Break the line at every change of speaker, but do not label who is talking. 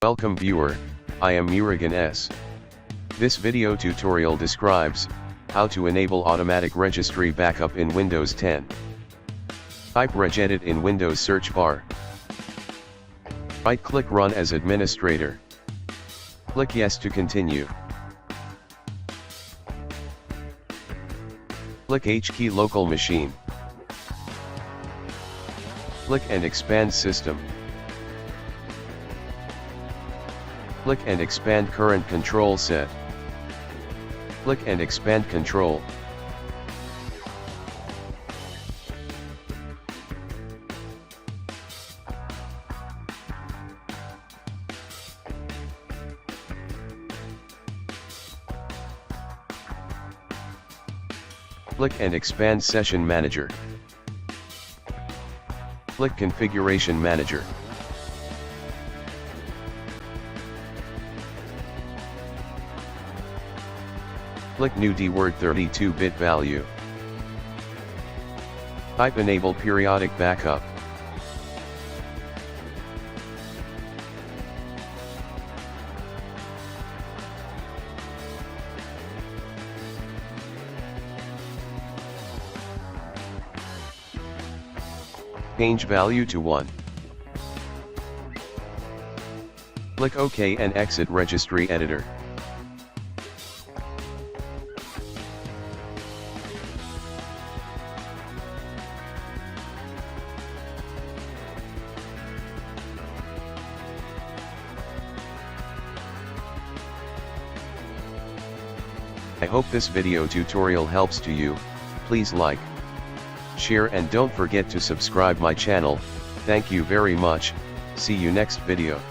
Welcome viewer, I am Murugan S. This video tutorial describes how to enable automatic registry backup in Windows 10. Type regedit in Windows search bar. Right-click Run as administrator. Click Yes to continue. Click H key local machine. Click and expand system. Click and expand current control set. Click and expand control. Click and expand session manager. Click configuration manager. Click New DWORD 32-bit value. Type Enable periodic backup. Change value to 1. Click OK and exit Registry Editor. I hope this video tutorial helps to you. Please like, share and don't forget to subscribe my channel. Thank you very much. See you next video.